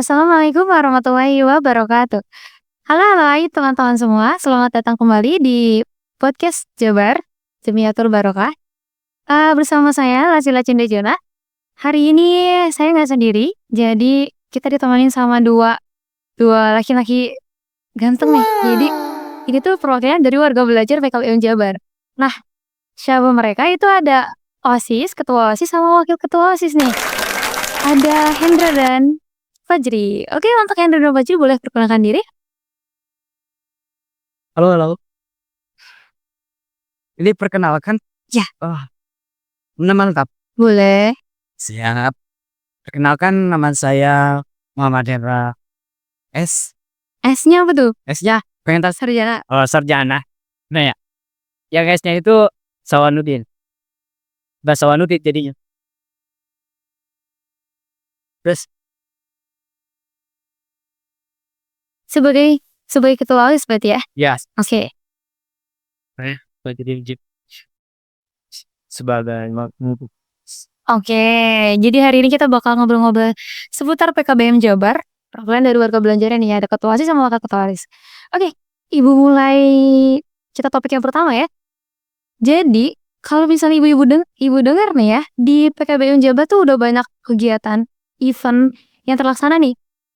Assalamualaikum warahmatullahi wabarakatuh. Halo halo, hai teman-teman semua, selamat datang kembali di podcast Jabar, Jemiatul Barokah. Bersama saya Lasila Cindejana. Hari ini saya nggak sendiri, jadi kita ditemenin sama dua dua laki-laki ganteng nih. Jadi ini tuh perwakilan dari warga belajar PKBM Jabar. Nah, siapa mereka? Itu ada OSIS, ketua OSIS sama wakil ketua OSIS nih. Ada Hendra dan Fajri. Oke, untuk Hendra dan Fajri boleh perkenalkan diri? Halo, halo. Ini perkenalkan. Ya. Oh, nama lengkap. Boleh. Siap. Perkenalkan, nama saya Muhammad Hendra. S-nya apa tuh? S-nya pengen tas Sarjana. oh, sarjana. Nah ya, yang S-nya itu Sawanudin. Basawanudin jadinya. Terus Sebagai ketua OSIS berarti ya? ya, Oke. saya jadi sebagai Oke, jadi hari ini kita bakal ngobrol-ngobrol seputar PKBM Jabar. Perwakilan dari warga belajar nih, ada ketua OSIS sama wakil ketua OSIS. Oke, Ibu mulai kita topik yang pertama ya. Jadi, kalau misalnya ibu dengar nih ya, di PKBM Jabar tuh udah banyak kegiatan, event yang terlaksana nih.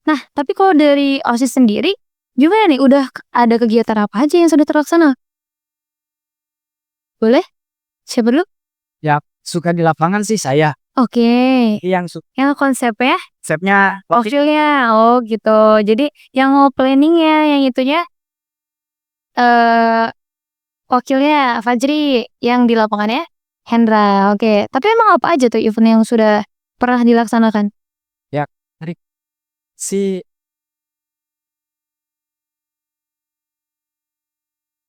Nah, tapi kalau dari OSIS sendiri, gimana nih? Udah ada kegiatan apa aja yang sudah terlaksana? Boleh? Siapa dulu? ya suka di lapangan sih saya. Oke. Yang Yang konsepnya, konsepnya wakilnya. Oh gitu. Jadi yang mau planningnya, yang itunya, eh wakilnya Fajri, yang di lapangannya Hendra. Oke. Tapi emang apa aja tuh event yang sudah pernah dilaksanakan? ya dari si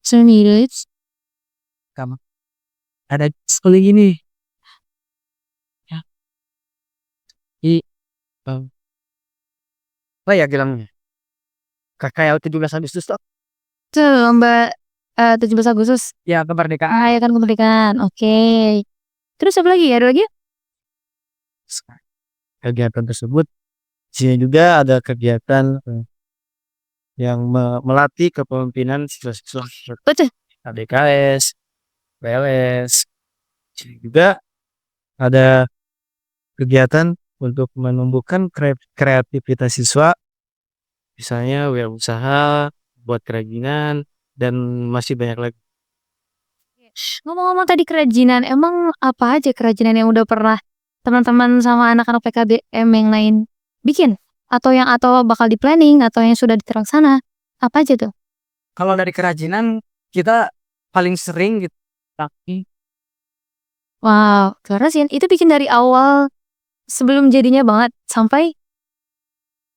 9 minutes. kamu ada sekali gini. Ya, eh, apa ya bilangnya? Kayak 17 Agustus tuh. Tuh lomba 17 Agustus. Ya, kemerdekaan. Merayakan kemerdekaan. Oke. Terus apa lagi? Ada lagi? Kegiatan tersebut sini juga ada kegiatan yang melatih kepemimpinan siswa-siswa Betul. ADKS, PLS. Sini juga ada kegiatan untuk menumbuhkan kreativitas siswa, misalnya wirausaha, buat kerajinan, dan masih banyak lagi. Ngomong-ngomong tadi kerajinan, emang apa aja kerajinan yang udah pernah teman-teman sama anak-anak PKBM yang lain bikin? Atau bakal di-planning atau yang sudah terlaksana? Apa aja tuh? Kalau dari kerajinan kita paling sering gitu, tapi Wow, keren. Itu bikin dari awal sebelum jadinya banget sampai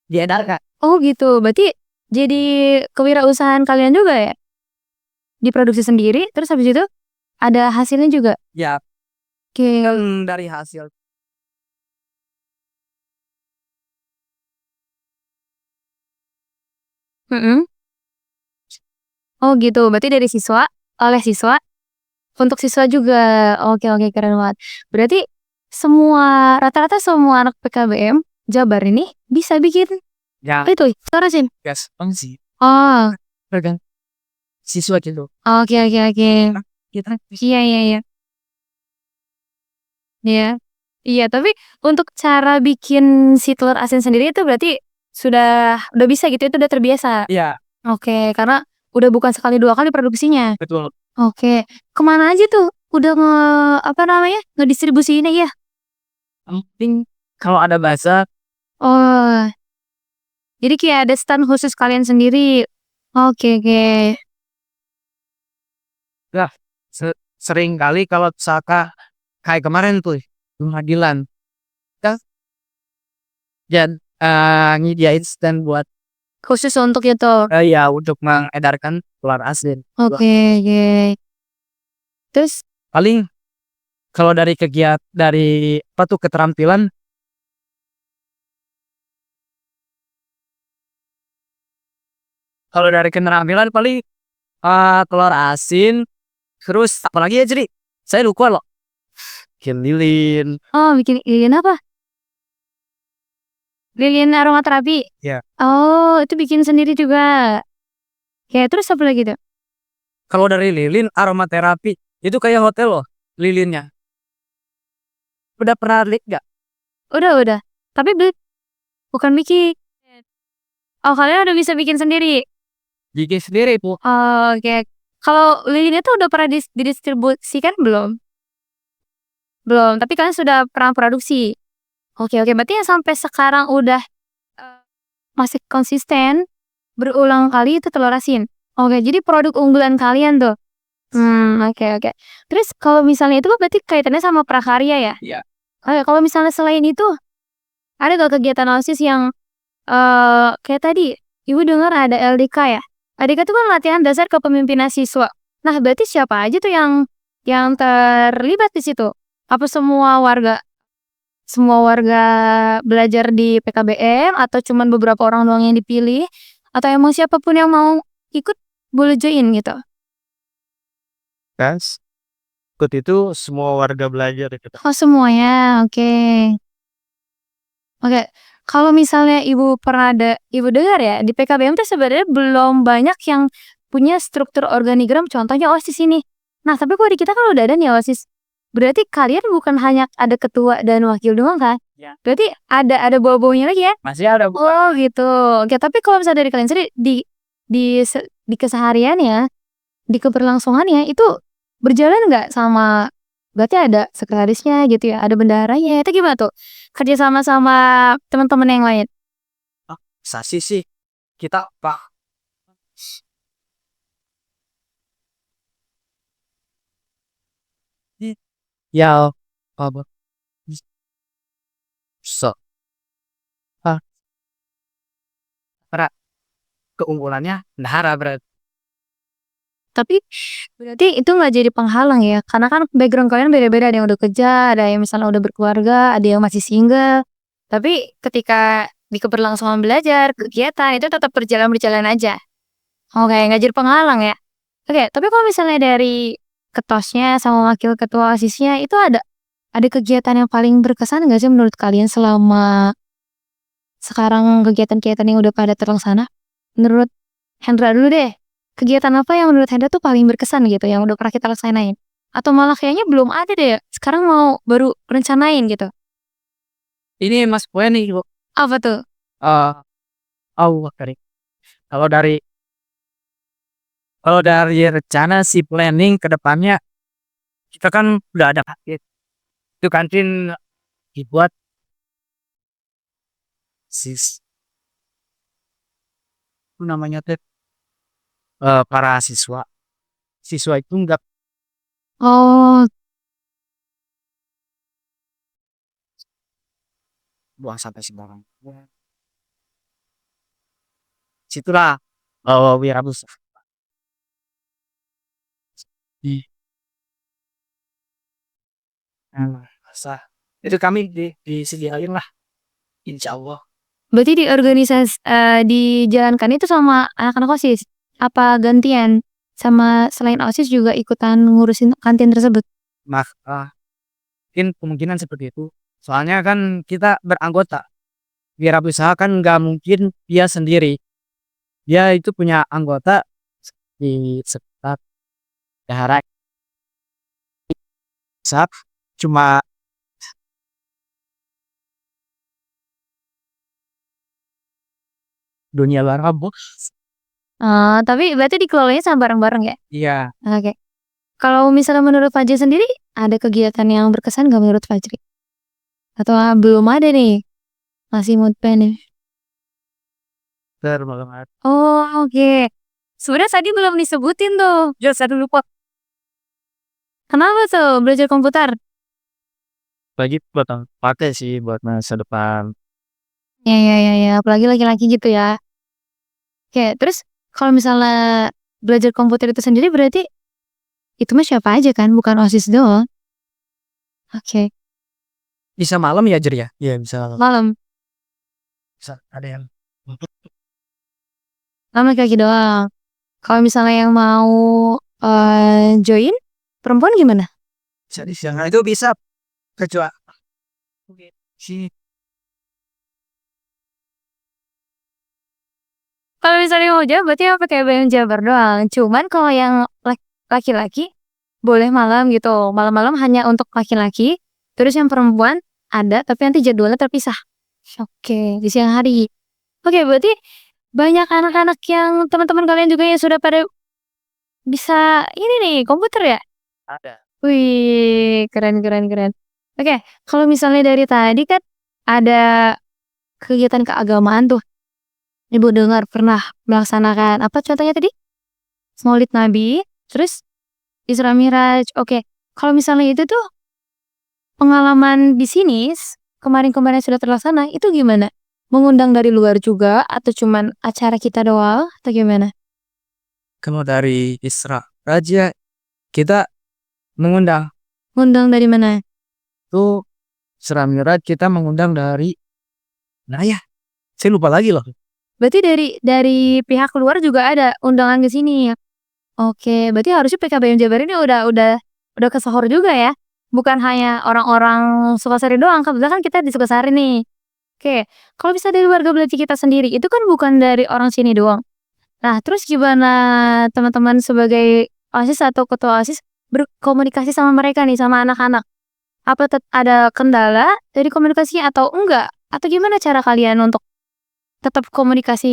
diedarkan. oh gitu. Berarti jadi kewirausahaan kalian juga ya? Diproduksi sendiri, terus habis itu ada hasilnya juga. Ya, Oke. dari hasil Mm-mm. Oh gitu. Berarti dari siswa, oleh siswa, untuk siswa juga. Oke oke, keren banget. Berarti rata-rata semua anak PKBM Jabar ini bisa bikin yang itu, Sarasin. gas sih, Oh, kan siswa gitu. oke oke oke. Kita Iya iya iya. Iya. Iya, tapi untuk cara bikin si telur asin sendiri itu berarti udah bisa gitu, itu udah terbiasa. ya Oke, karena udah bukan sekali dua kali produksinya. betul. Oke, kemana aja tuh? Udah apa namanya? Ngedistribusiinnya ya? Yang penting kalau ada bahasa Oh, jadi kayak ada stand khusus kalian sendiri. Oke oke. ya sering kali kalau misalkan kayak kemarin tuh pengadilan kita dan nyediain stand buat Khusus untuk itu. ya untuk mengedarkan telur asin. Oke oke. Terus Paling kalau dari kegiatan dari apa tuh keterampilan, kalau dari keterampilan paling telur asin, terus apalagi ya jadi saya lupa loh. Bikin lilin, bikin apa? Lilin aromaterapi? Iya. Oh, itu bikin sendiri juga? Oke, terus apa lagi tuh? Kalau dari lilin aromaterapi, itu kayak hotel loh lilinnya. Udah pernah lihat nggak? Udah. Tapi bukan bikin. Oh, kalian udah bisa bikin sendiri? Bikin sendiri Bu. Oh, oke. Kalau lilinnya tuh udah pernah didistribusikan belum? Belum, tapi kalian sudah pernah produksi? Oke, berarti yang sampai sekarang udah, eee, masih konsisten, berulang kali itu telur asin? Oke, jadi produk unggulan kalian tuh? Oke. Terus kalau misalnya itu kan berarti kaitannya sama prakarya ya? Iya. Oke, kalau misalnya selain itu, ada nggak kegiatan OSIS yang, kayak tadi, Ibu dengar ada LDK ya? LDK itu kan latihan dasar kepemimpinan siswa. Nah, berarti siapa aja tuh yang terlibat di situ? Apa semua warga belajar di PKBM atau cuman beberapa orang doang yang dipilih? Atau emang siapa pun yang mau ikut boleh join gitu? Kan ikut itu semua warga belajar gitu. Oh, semuanya, oke. Oke, kalau misalnya Ibu dengar ya, di PKBM tuh sebenarnya belum banyak yang punya struktur organigram, contohnya OSIS ini. Nah, tapi kalau di kita kan udah ada nih OSIS. Berarti kalian bukan hanya ada ketua dan wakil doang kan? Ya. Berarti ada bau-baunya lagi ya? Masih ada Bu. Oh, gitu. Oke, tapi kalau misalnya dari kalian sendiri di kesehariannya, di keberlangsungannya itu berjalan nggak sama berarti ada sekretarisnya gitu ya, ada bendaharanya, itu gimana tuh? Kerja sama teman-teman yang lain? Sasi sih kita Pak. Ya, apa? So, ah, para keunggulannya Nahara berarti. Tapi berarti itu nggak jadi penghalang ya? Karena kan background kalian beda-beda, ada yang udah kerja, ada yang misalnya udah berkeluarga, ada yang masih single. Tapi ketika di keberlangsungan belajar, kegiatan itu tetap berjalan aja. Oke, nggak jadi penghalang ya? Oke, tapi kalau misalnya dari ketosnya sama wakil ketua OSISnya itu ada kegiatan yang paling berkesan nggak sih menurut kalian selama sekarang kegiatan-kegiatan yang udah pada terlaksana? Menurut Hendra dulu deh, kegiatan apa yang menurut Hendra tuh paling berkesan gitu yang udah pernah kita laksanain? Atau malah kayaknya belum ada deh, sekarang baru rencanain gitu? Ini Mas Poen nih Bu. Apa tuh? Eh, dari kalau dari kalau dari rencana si planning ke depannya kita kan udah ada paket. Itu kantin dibuat sis itu namanya teh para siswa. Siswa itu enggak Oh, buang sampai sembarang. Situlah wirausaha di masa itu kami disediain lah insya Allah. berarti dijalankan itu sama anak-anak OSIS? Apa gantian? Sama selain OSIS juga ikutan ngurusin kantin tersebut? Nah, mungkin kemungkinan seperti itu. Soalnya kan kita beranggota. Wirausaha kan nggak mungkin dia sendiri. Dia itu punya anggota di sekitar daerah. Saat cuma dunia luar bos. Tapi berarti dikelolanya sama bareng-bareng ya? Iya. Oke. Kalau misalnya menurut Fajri sendiri, ada kegiatan yang berkesan nggak menurut Fajri? Atau belum ada nih? Masih mood nih? Bener banget. Oh, oke. Sebenarnya tadi belum disebutin tuh. Ya saya lupa. Kenapa tuh belajar komputer? Bagi buat pakai sih buat masa depan. Ya. Apalagi laki-laki gitu ya. Oke, terus kalau misalnya belajar komputer itu sendiri berarti itu mah siapa aja kan, bukan OSIS doang. Oke, Bisa malam ya Jer ya? Iya bisa malam. ada yang Malam laki-laki doang. Kalau misalnya yang mau join, perempuan gimana? bisa di siang Nah itu bisa kecuali si Kalau misalnya mau Jabar berarti pakai baju Jabar doang. Cuman kalau yang laki-laki boleh malam gitu. Malam-malam hanya untuk laki-laki. Terus yang perempuan ada tapi nanti jadwalnya terpisah. Oke, di siang hari. Oke, berarti banyak anak-anak yang teman-teman kalian juga yang sudah pada bisa ini nih komputer ya? Ada. Wih, keren keren keren. Oke, kalau misalnya dari tadi kan ada kegiatan keagamaan tuh. Ibu dengar pernah melaksanakan apa contohnya tadi? Maulid Nabi, terus Isra Miraj. Oke, kalau misalnya itu tuh pengalaman di sini kemarin-kemarin sudah terlaksana, itu gimana? Mengundang dari luar juga atau cuman acara kita doang atau gimana? Kalau dari Isra Raja kita mengundang Ngundang dari mana? tuh Isra Miraj kita mengundang dari ya saya lupa lagi loh. Berarti dari pihak luar juga ada undangan ke sini ya? Oke, berarti harusnya PKBM Jabar ini udah ke Sahur juga ya? Bukan hanya orang-orang Sukasari doang, kebetulan kan kita di Sukasari nih. Oke, kalau bisa dari warga Belaji kita sendiri, itu kan bukan dari orang sini doang. Nah, terus gimana teman-teman sebagai OSIS atau ketua OSIS berkomunikasi sama mereka nih, sama anak-anak? Apa ada kendala dari komunikasinya atau enggak? Atau gimana cara kalian untuk tetap komunikasi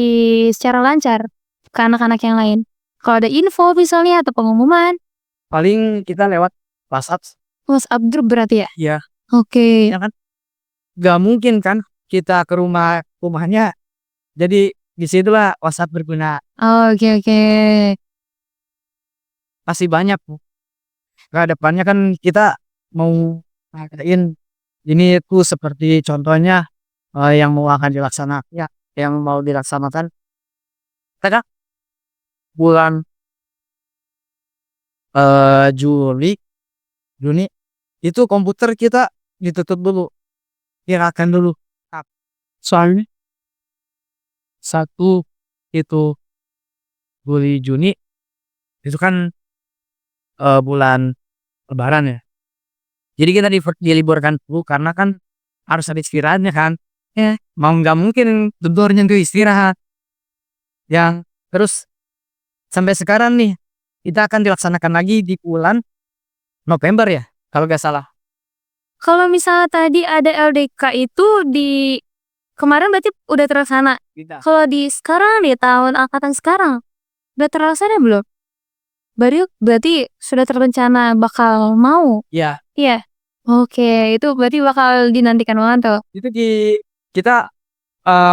secara lancar ke anak-anak yang lain? Kalau ada info misalnya atau pengumuman, Paling kita lewat WhatsApp. WhatsApp group berarti ya? Iya. Oke. Ya kan gak mungkin kan kita ke rumahnya. Jadi disitulah WhatsApp berguna. Oke oke. Pasti banyak. Ke depannya kan kita mau ngadain ini tuh seperti contohnya yang akan dilaksanakan ya, yang mau dilaksanakan kadang bulan Juni itu komputer kita ditutup dulu, tirakan dulu. Soalnya 1 itu bulan Juni itu kan bulan Lebaran ya. Jadi kita diliburkan dulu karena kan harus ada istirahatnya kan. Ya, mau nggak mungkin gedornya tuh istirahat. Yang terus sampai sekarang nih kita akan dilaksanakan lagi di bulan November ya, kalau nggak salah. Kalau misalnya tadi ada LDK itu di kemarin berarti udah terlaksana. Tidak. Kalau di sekarang di tahun angkatan sekarang udah terlaksana belum? Berarti sudah terencana bakal mau. Ya, Iya. Oke, itu berarti bakal dinantikan banget tuh. itu kita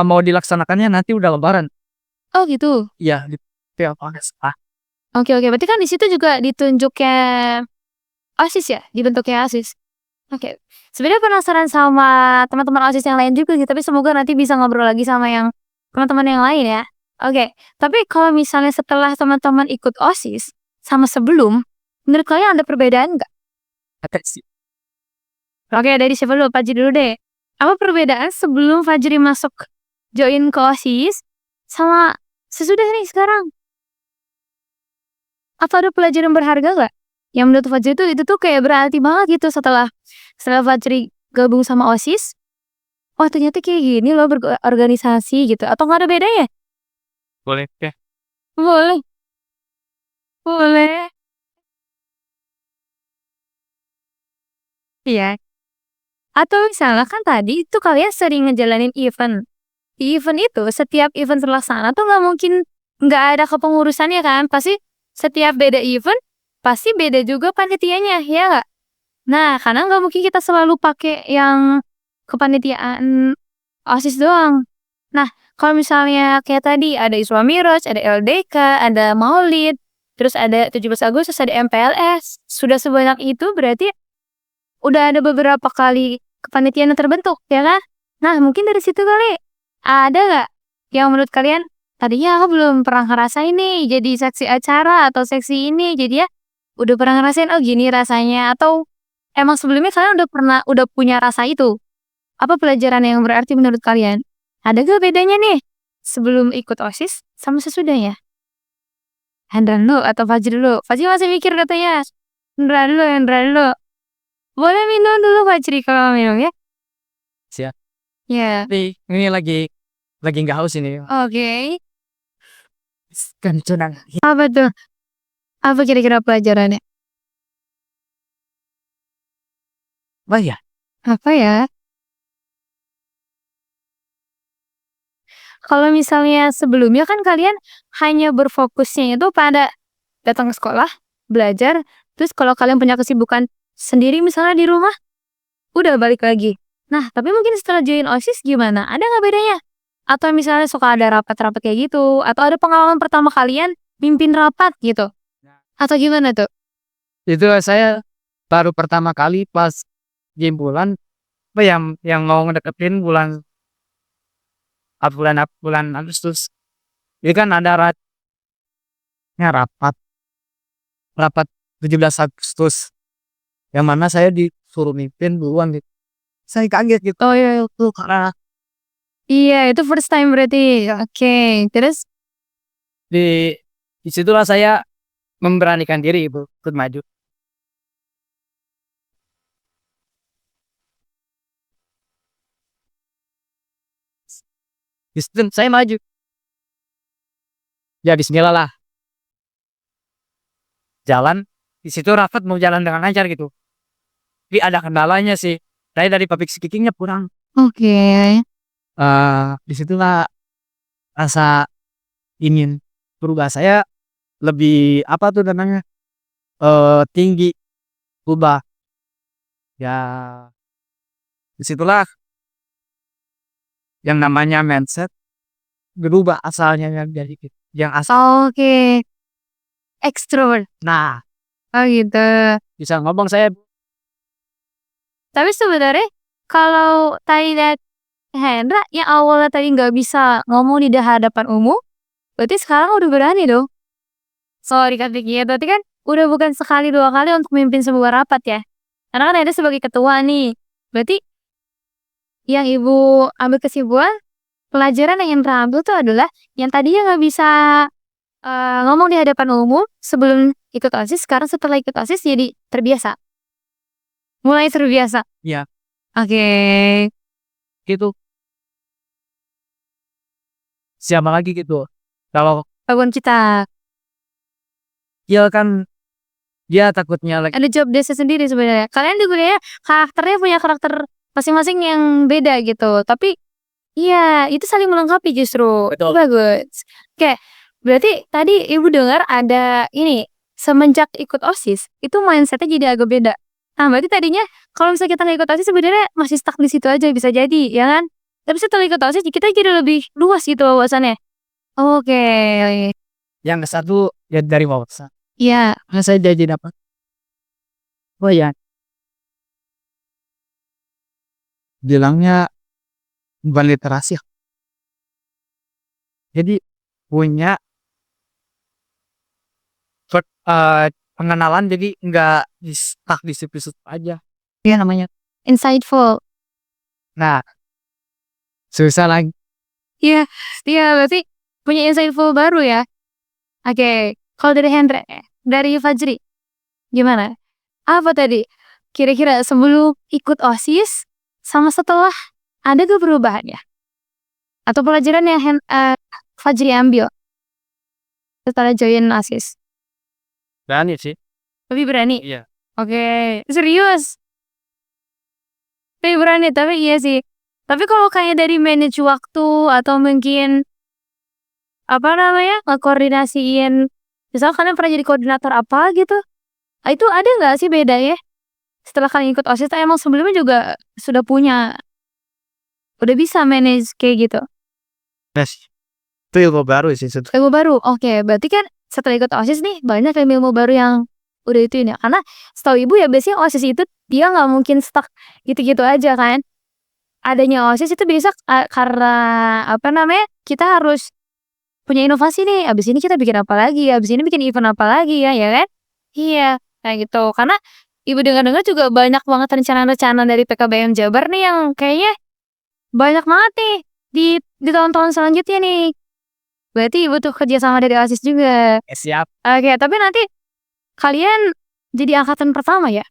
mau dilaksanakannya nanti udah Lebaran. Oh gitu. Iya, di tiap August. Oke oke, berarti kan di situ juga ditunjuknya OSIS ya, dibentuknya OSIS. Oke. Sebenarnya penasaran sama teman-teman OSIS yang lain juga sih, tapi semoga nanti bisa ngobrol lagi sama yang teman-teman yang lain ya. Oke, tapi kalau misalnya setelah teman-teman ikut OSIS sama sebelum, menurut kalian ada perbedaan nggak? Ada sih. Oke, dari siapa dulu? Fajri dulu deh. Apa perbedaan sebelum Fajri masuk join ke OSIS sama sesudah nih sekarang? Apa ada pelajaran berharga nggak? Yang menurut Fajri itu tuh kayak berarti banget gitu setelah Fajri gabung sama OSIS. Oh ternyata kayak gini loh berorganisasi gitu. Atau nggak ada bedanya? Boleh ya? Boleh. Boleh. Iya. Atau misalnya kan tadi itu kalian sering ngejalanin event. Di event itu setiap event terlaksana tuh nggak mungkin nggak ada kepengurusannya kan. Pasti setiap beda event pasti beda juga panitianya ya nggak? Nah karena nggak mungkin kita selalu pakai yang kepanitiaan OSIS doang. Nah kalau misalnya kayak tadi ada Isra Miraj, ada LDK, ada Maulid, terus ada 17 Agustus, ada MPLS. Sudah sebanyak itu berarti udah ada beberapa kali kepanitiaan yang terbentuk, ya kan? Nah, mungkin dari situ kali ada nggak yang menurut kalian tadinya aku belum pernah ngerasain nih jadi seksi acara atau seksi ini, jadi ya udah pernah ngerasain oh gini rasanya atau emang sebelumnya kalian udah punya rasa itu? Apa pelajaran yang berarti menurut kalian? Ada gak bedanya nih sebelum ikut OSIS sama sesudahnya? Hendra dulu atau Fajri dulu? Fajri masih mikir katanya. Hendra dulu. Boleh minum dulu Fajri kalau minum ya. Siap. Ya. Ini lagi nggak haus ini. Oke. Kencengan. Apa tuh? Apa kira-kira pelajarannya? Apa ya? Apa ya? Kalau misalnya sebelumnya kan kalian hanya berfokusnya itu pada datang ke sekolah, belajar, terus kalau kalian punya kesibukan sendiri misalnya di rumah, udah balik lagi. Nah, tapi mungkin setelah join OSIS gimana? Ada nggak bedanya? Atau misalnya suka ada rapat-rapat kayak gitu? Atau ada pengalaman pertama kalian mimpin rapat gitu? Atau gimana tuh? Itu saya baru pertama kali pas di bulan apa yang mau ngedeketin bulan bulan Agustus. Ini kan ada rapat rapat 17 Agustus yang mana saya disuruh mimpin duluan gitu. Saya kaget gitu. Oh iya, Tuh karena iya itu first time berarti. Oke, terus di disitulah saya memberanikan diri Ibu ikut maju. Di situ saya maju. Ya bismillah lah. Jalan di situ rapat mau jalan dengan lancar gitu. Tapi ada kendalanya sih. Saya dari public speaking-nya kurang. oke. Disitulah rasa ingin berubah saya lebih apa tuh namanya tinggi berubah ya disitulah yang namanya mindset berubah asalnya yang dari yang asal Oke, extrovert. nah Oh gitu. bisa ngomong saya Tapi sebenarnya kalau tadi lihat Hendra yang awalnya tadi nggak bisa ngomong di hadapan umum, berarti sekarang udah berani dong. Sorry Kak Vicky ya, berarti kan udah bukan sekali dua kali untuk memimpin sebuah rapat ya. Karena kan ada sebagai ketua nih. Berarti yang ibu ambil kesimpulan, pelajaran yang Hendra ambil tuh adalah yang tadinya nggak bisa ngomong di hadapan umum sebelum ikut OSIS, sekarang setelah ikut OSIS jadi terbiasa. Mulai terbiasa. ya Oke. gitu siapa lagi gitu kalau Bangun kita. dia kan dia takutnya lagi Ada job desk sendiri sebenarnya. Kalian juga ya karakternya punya karakter masing-masing yang beda gitu. Tapi iya, itu saling melengkapi justru. Betul. Bagus. Oke, berarti tadi Ibu dengar ada ini, semenjak ikut OSIS, itu mindsetnya jadi agak beda. Nah, berarti tadinya kalau misalnya kita nggak ikut OSIS sebenarnya masih stuck di situ aja bisa jadi, ya kan? Tapi setelah ikut OSIS kita jadi lebih luas gitu wawasannya. Oke. yang satu ya dari wawasan Iya, saya jadi dapat oh ya bilangnya bukan literasi jadi punya pengenalan jadi nggak stuck di situ aja iya namanya insightful. nah susah lagi Iya, iya berarti punya insightful baru ya. Oke, kalau dari Hendra, dari Fajri, gimana? Apa tadi? Kira-kira sebelum ikut OSIS sama setelah ada gak perubahannya? Atau pelajaran yang Fajri ambil setelah join OSIS? berani sih Lebih berani? iya Oke, serius? Lebih berani, tapi iya sih. Tapi kalau kayak dari manage waktu atau mungkin apa namanya ngekoordinasiin, misal kalian pernah jadi koordinator apa gitu, itu ada nggak sih beda ya? Setelah kalian ikut OSIS, emang sebelumnya juga sudah punya, udah bisa manage kayak gitu. Yes. Itu ilmu baru sih. Ilmu baru, oke. Berarti kan setelah ikut OSIS nih banyak ilmu baru yang udah itu ya. Karena setahu ibu ya biasanya OSIS itu dia nggak mungkin stuck gitu-gitu aja kan. Adanya OSIS itu bisa karena apa namanya kita harus punya inovasi nih. Abis ini kita bikin apa lagi? Abis ini bikin event apa lagi ya kan? Iya, kayak gitu. Karena ibu dengar-dengar juga banyak banget rencana-rencana dari PKBM Jabar nih yang kayaknya banyak banget nih di tahun-tahun selanjutnya nih. Berarti ibu tuh kerja sama dari OSIS juga. siap Oke, tapi nanti kalian jadi angkatan pertama ya?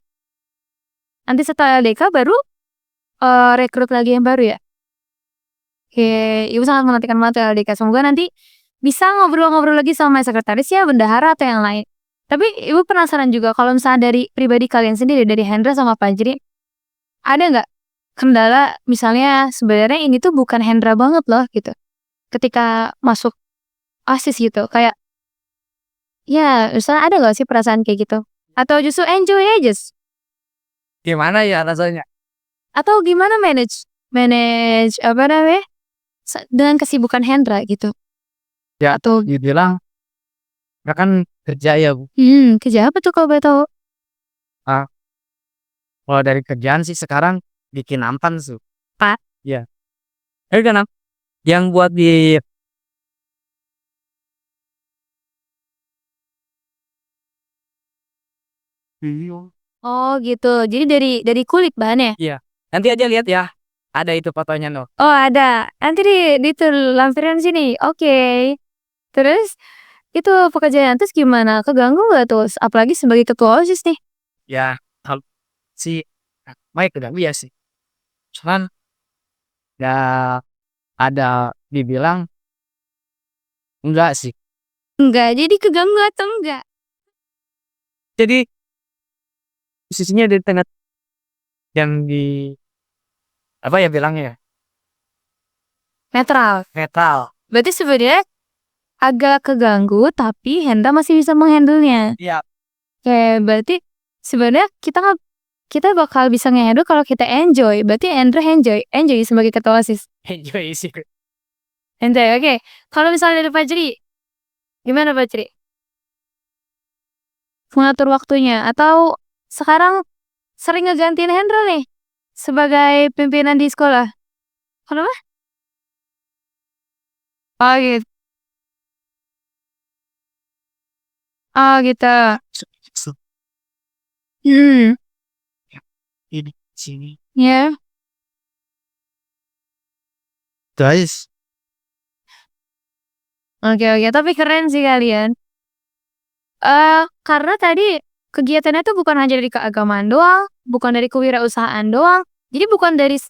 Nanti setelah LDK baru rekrut lagi yang baru ya? Oke, ibu sangat menantikan banget LDK. Semoga nanti bisa ngobrol-ngobrol lagi sama sekretaris ya, bendahara atau yang lain. Tapi Ibu penasaran juga kalau misalnya dari pribadi kalian sendiri, dari Hendra sama Fajri, ada nggak kendala misalnya sebenarnya ini tuh bukan Hendra banget loh gitu. Ketika masuk OSIS gitu, kayak ya misalnya ada nggak sih perasaan kayak gitu? Atau justru enjoy aja? Gimana ya rasanya? Atau gimana manage manage apa namanya? Dengan kesibukan Hendra gitu. Ya Atau dibilang ya kan kerja ya Bu. kerja apa tuh kalau boleh tahu? Ah, kalau dari kerjaan sih sekarang bikin nampan su. Pak? Iya. Kan yang buat di Oh gitu. Jadi dari kulit bahannya? iya. Nanti aja lihat ya. Ada itu fotonya no. Oh ada. Nanti di itu lampiran sini. Oke. Terus itu pekerjaan terus gimana? Keganggu nggak tuh? Apalagi sebagai ketua OSIS nih. Ya, kalau si Mike udah biasa sih. Cuman ya ada dibilang enggak sih. Enggak. Jadi keganggu atau enggak? Jadi posisinya di tengah yang di apa ya bilangnya ya? Netral. Netral. Berarti sebenarnya agak keganggu tapi Hendra masih bisa menghandle-nya. Iya. Oke, berarti sebenarnya kita bakal bisa nge-handle kalau kita enjoy. Berarti Hendra enjoy sebagai ketua OSIS. Enjoy sih. Enjoy, oke. Kalau misalnya dari Fajri, gimana Fajri? Mengatur waktunya atau sekarang sering ngegantiin Hendra nih sebagai pimpinan di sekolah? Kenapa? Oh gitu. Oh gitu. Hmm, Ini sini. ya. Guys, Oke, tapi keren sih kalian. Karena tadi kegiatannya tuh bukan hanya dari keagamaan doang, bukan dari kewirausahaan doang. Jadi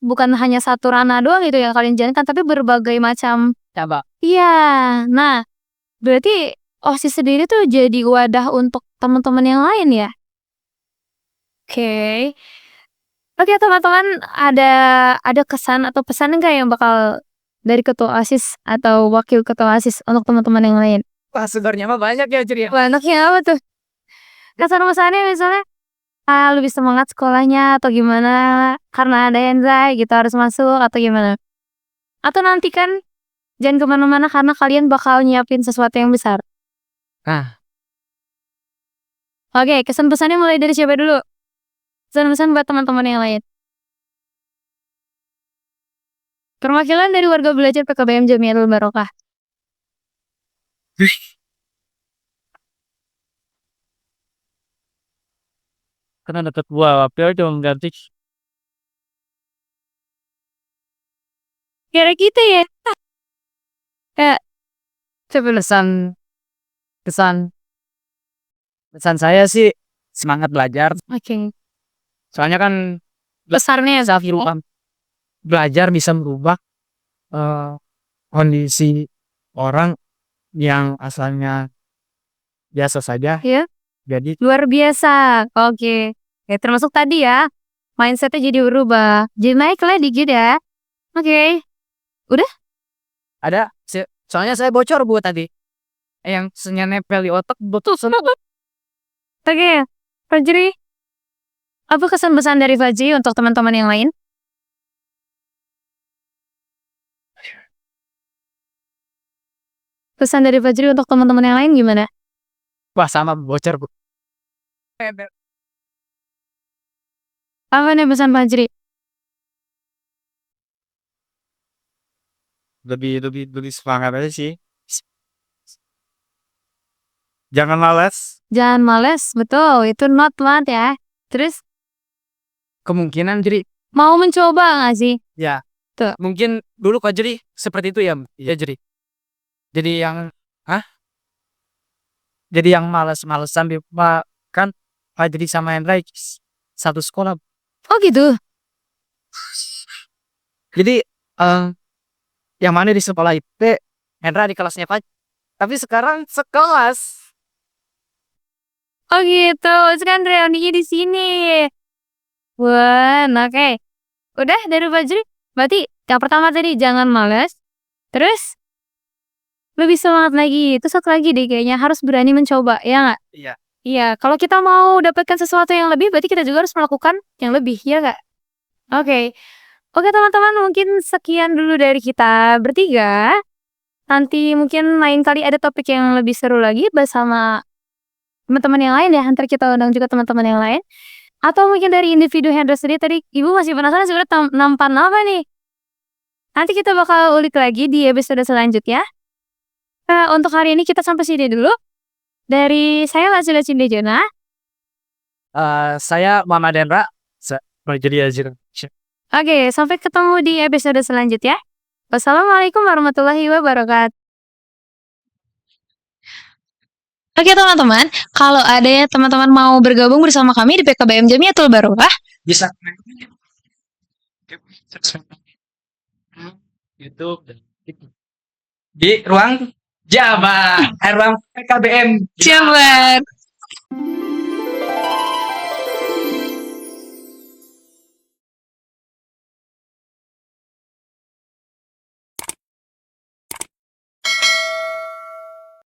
bukan hanya satu ranah doang gitu yang kalian jalankan, tapi berbagai macam. coba. Iya. Nah, berarti OSIS sendiri tuh jadi wadah untuk teman-teman yang lain ya? Oke. Oke, teman-teman, ada kesan atau pesan enggak yang bakal dari ketua OSIS atau wakil ketua OSIS untuk teman-teman yang lain? Wah, sebenarnya mah banyak ya ceria. Banyaknya apa tuh? Kesan-pesannya misalnya, lebih semangat sekolahnya atau gimana karena ada Hendra gitu harus masuk atau gimana? Atau nanti kan jangan kemana-mana karena kalian bakal nyiapin sesuatu yang besar. Nah, Oke, kesan-pesannya mulai dari siapa dulu? Pesan-pesan buat teman-teman yang lain. Perwakilan dari warga belajar PKBM Jamiatul Barokah. Kan ada ketua wakil cuma ganti Kira kita ya. Kayak kesan kesan pesan saya sih semangat belajar. oke. Soalnya kan Besarnya ya. belajar bisa merubah kondisi orang yang asalnya biasa saja. Ya, Jadi luar biasa. Oke. Ya, termasuk tadi ya. Mindsetnya jadi berubah. Jadi naik lah dikit ya. Oke. Udah? ada soalnya saya bocor buat tadi. Yang senya nempel di otak betul sama. Oke. Fajri. Apa kesan-pesan dari Fajri untuk teman-teman yang lain? Pesan dari Fajri untuk teman-teman yang lain gimana? Wah, sama bocor Bu. Apa nih pesan Fajri? lebih semangat aja sih. Jangan malas. Jangan males. Betul. Itu not banget ya. Terus Kemungkinan jadi mau mencoba gak sih? ya Tuh. mungkin dulu Kak Jeri seperti itu ya. Ya Jeri. Jadi yang Jadi yang males-malesan di kan Pak Jeri sama Hendra satu sekolah. Oh gitu? Jadi yang mana di sekolah IP Hendra di kelasnya Pak tapi sekarang sekelas. Oh gitu, sekarang reuninya di sini. Wah, oke. Udah dari Fajri, berarti yang pertama tadi jangan males, terus lebih semangat lagi, terus satu lagi deh kayaknya harus berani mencoba, ya nggak? Iya. Iya, kalau kita mau dapatkan sesuatu yang lebih, berarti kita juga harus melakukan yang lebih, ya nggak? Oke. Oke teman-teman, mungkin sekian dulu dari kita bertiga. Nanti mungkin lain kali ada topik yang lebih seru lagi bersama teman-teman yang lain ya, antar kita undang juga teman-teman yang lain. Atau mungkin dari individu Hendra sendiri tadi, Ibu masih penasaran sebenarnya nampan apa nih? Nanti kita bakal ulik lagi di episode selanjutnya. Untuk hari ini kita sampai sini dulu. Dari saya Lazila Cindejona. Saya Muhammad Hendra. Jadi Azir. Oke, sampai ketemu di episode selanjutnya. Wassalamualaikum warahmatullahi wabarakatuh. Oke teman-teman, kalau ada ya teman-teman mau bergabung bersama kami di PKBM Jamiatul Barokah, Bisa YouTube dan di ruang Jabar, ruang PKBM Jabar.